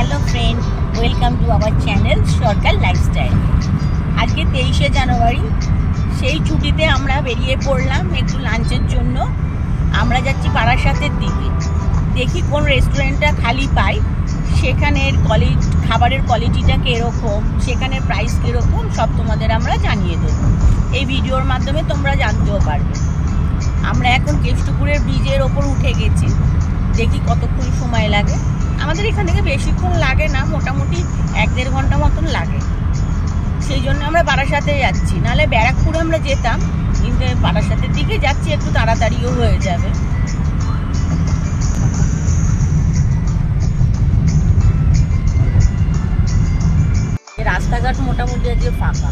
Hello friend, welcome to our channel shortcut lifestyle. आज के 23 জানুয়ারি সেই ছুটিতে আমরা বেরিয়ে পড়লাম একটু লাঞ্চের জন্য। আমরা যাচ্ছি বারাসাতের দিকে। দেখি কোন রেস্টুরেন্টটা খালি পাই, সেখানের খাবারের কোয়ালিটিটা কীরকম, সেখানের প্রাইস কীরকম সব তোমাদের আমরা জানিয়ে দেবো। এই ভিডিওর মাধ্যমে তোমরা জানতেও পারবে। আমরা এখন কেষ্টপুরের ব্রিজের ওপর উঠে গেছি, দেখি কতক্ষণ সময় লাগে। আমাদের এখান থেকে বেশিক্ষণ লাগে না, মোটামুটি 1-1.5 ঘন্টা মতন লাগে। সেই জন্য আমরা বারাসাতে যাচ্ছি, নাহলে ব্যারাকপুরে আমরা যেতাম, কিন্তু বারাসাতের দিকে যাচ্ছি, একটু তাড়াতাড়িও হয়ে যাবে। রাস্তাঘাট মোটামুটি আজকে ফাঁকা।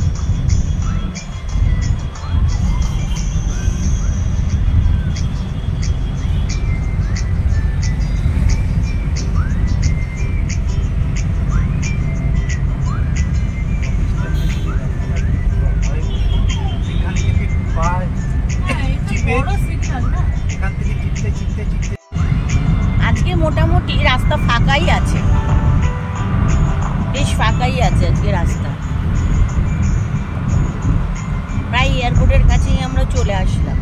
আজকে মোটামুটি রাস্তা ফাঁকাই আছে, বেশ ফাঁকাই আছে আজকে রাস্তা। প্রায় এয়ারপোর্টের কাছেই আমরা চলে আসলাম।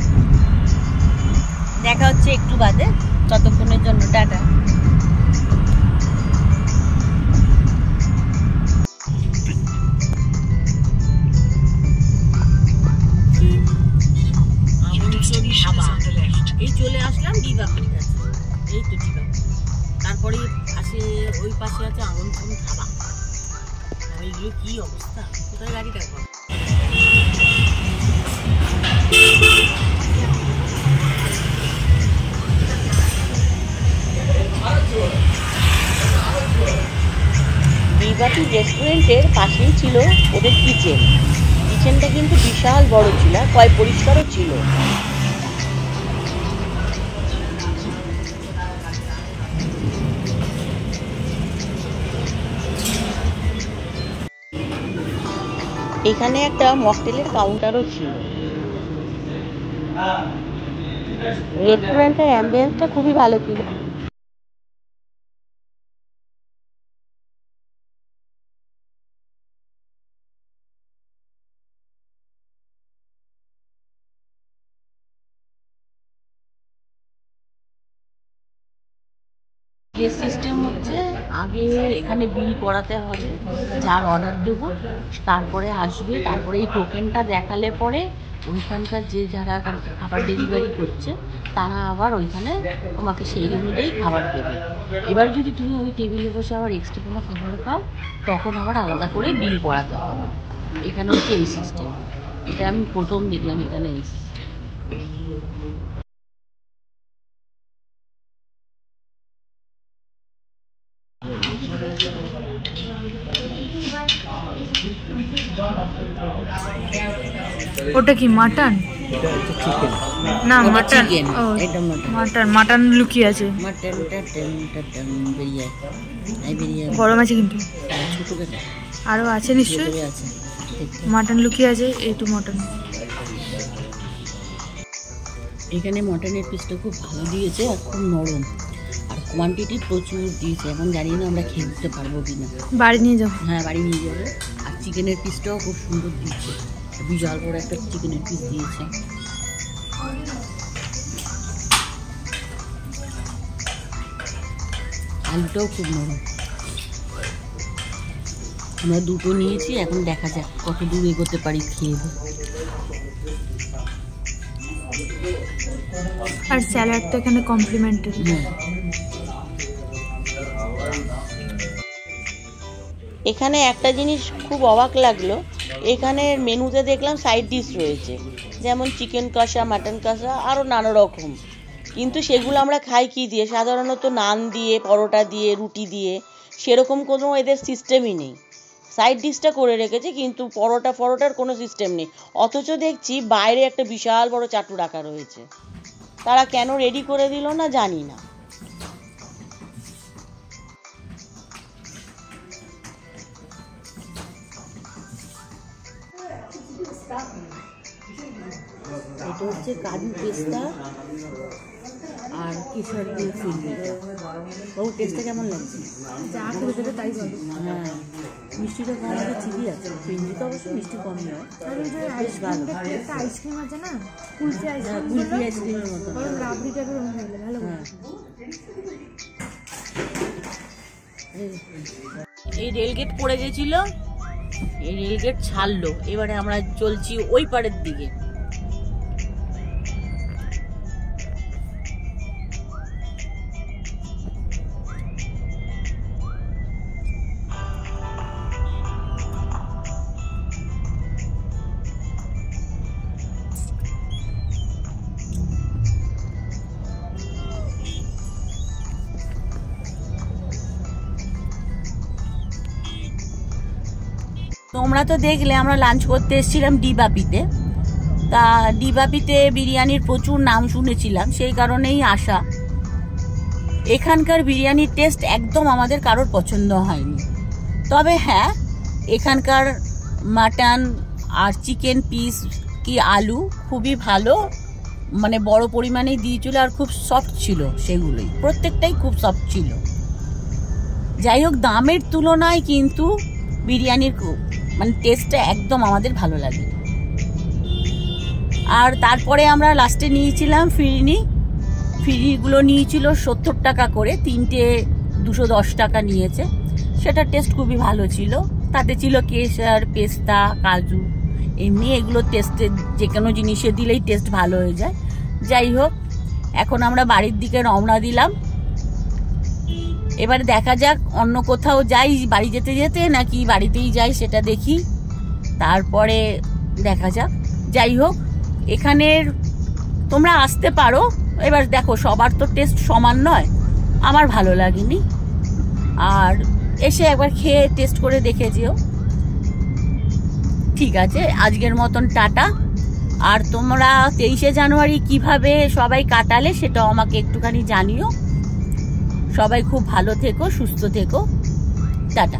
দেখা হচ্ছে একটু বাদে, ততক্ষণের জন্য টাটা। এই চলে আসলাম ডিবাপুর কাছে, এই তো ডিবাপুর। তারপরে আসে ওই পাশে আছে আমন্ত্রণ ধাবা। এইগুলো কি অবস্থা, কোথায় গাড়ি রাখবো? ডিবাপুর রেস্টুরেন্টের পাশেই ছিল ওদের কিচেনটা কিন্তু বিশাল বড় ছিল, পরিষ্কারও ছিল। এখানে একটা মকটেলের কাউন্টারও ছিল। রেস্টুরেন্টের অ্যাম্বিয়েন্সটা খুবই ভালো ছিল। যে সিস্টেম হচ্ছে, আগে এখানে বিল করাতে হবে, যার অর্ডার দেবো তারপরে আসবে, তারপরে এই টোকেনটা দেখালে পরে ওইখানকার যে যারা খাবার ডেলিভারি করছে তারা আবার ওইখানে তোমাকে সেই অনুযায়ী খাবার দেবে। এবার যদি তুমি ওই টেবিলে বসে আবার এক্সট্রা কোনো খাবার খাও, তখন আবার আলাদা করে বিল করাতে হবে। এখানে হচ্ছে এই সিস্টেম। এটা আমি প্রথম দেখলাম এখানে এই সিস্টেম। ওটা কি মাটন? না মাটন, মাটন লুকিয়ে আছে। গরম আছে কিন্তু, আরো আছে নিশ্চয়ই। মাটন লুকিয়ে আছে, এইটু মাটন। এখানে মটনের পিসটা খুব ভালো দিয়েছে আর খুব নরম, আর কোয়ান্টিটি প্রচুর দিয়েছে। এখন জানি না আমরা খেয়ে দিতে পারবো কিনা। বাড়ি নিয়ে যাবো? হ্যাঁ, বাড়ি নিয়ে যাবো। আর চিকেনের পিসটাও খুব সুন্দর দিয়েছে, বিশাল বড় একটা চিকেনের পিস দিয়েছে। আলুটাও খুব নরম। আমরা দুটো নিয়েছি, এখন দেখা যাক কত দূর এগোতে পারি খেয়ে। আর স্যালাড তো এখানে কমপ্লিমেন্টারি। এখানে একটা জিনিস খুব অবাক লাগলো, এখানে মেনুতে দেখলাম সাইড ডিশ রয়েছে, যেমন চিকেন কষা, মাটন কষা, আরও নানা রকম। কিন্তু সেগুলো আমরা খাই কি দিয়ে? সাধারণত নান দিয়ে, পরোটা দিয়ে, রুটি দিয়ে। সেরকম কোনো এদের সিস্টেমই নেই। সাইড ডিশটা করে রেখেছে, কিন্তু পরোটার কোনো সিস্টেম নেই। অথচ দেখছি বাইরে একটা বিশাল বড় চাটু রাখা রয়েছে। তারা কেন রেডি করে দিল না জানি না। এটা হচ্ছে কাজু পেস্তা আর কেশর দিয়ে চিনি। বাবু টেস্টটা কেমন লাগছে? যা খেতে দেবে তাই বলো। হ্যাঁ, মিষ্টিটা কম আছে, ঠিকই আছে। ফিঞ্জি তো অবশ্যই মিষ্টি কমই হয়। আর ওই যে আইসক্রিমটা একটা আইসক্রিম আছে না, কুলফি আইসক্রিম, কুলফি আইসক্রিমের মতো রাবড়ি টাইপের ভালো। এই রেলগেট পড়ে গেছিল, এই রেলগেট ছাড়লো, এবারে আমরা চলছি ওই পারের দিকে। তোমরা তো দেখলে আমরা লাঞ্চ করতে এসেছিলাম ডিবাপিতে। তা ডিবাপিতে বিরিয়ানির প্রচুর নাম শুনেছিলাম, সেই কারণেই আসা। এখানকার বিরিয়ানির টেস্ট একদম আমাদের কারোর পছন্দ হয়নি। তবে হ্যাঁ, এখানকার মাটন আর চিকেন পিস কি আলু খুবই ভালো, মানে বড় পরিমাণেই দিয়েছিল আর খুব সফট ছিল, সেগুলোই প্রত্যেকটাই খুব সফট ছিল। যাই হোক, দামের তুলনায় কিন্তু বিরিয়ানির মানে টেস্টটা একদম আমাদের ভালো লাগে। আর তারপরে আমরা লাস্টে নিয়েছিলাম ফিরনি। ফিরনিগুলো নিয়েছিল 70 টাকা করে, 3টে 210 টাকা নিয়েছে। সেটা টেস্ট খুবই ভালো ছিল। তাতে ছিল কেশর, পেস্তা, কাজু, এমনি এগুলো টেস্টে যে কোনো জিনিসে দিলেই টেস্ট ভালো হয়ে যায়। যাই হোক, এখন আমরা বাড়ির দিকে রওনা দিলাম। এবার দেখা যাক অন্য কোথাও যাই বাড়ি যেতে যেতে, নাকি বাড়িতেই যাই সেটা দেখি, তারপরে দেখা যাক। যাই হোক, এখানের তোমরা আসতে পারো। এবার দেখো, সবার তো টেস্ট সমান নয়, আমার ভালো লাগেনি। আর এসে একবার খেয়ে টেস্ট করে দেখে যেও। ঠিক আছে, আজকের মতন টাটা। আর তোমরা 23শে জানুয়ারি কিভাবে সবাই কাটালে সেটাও আমাকে একটুখানি জানিও। সবাই খুব ভালো থেকো, সুস্থ থেকো, টাটা।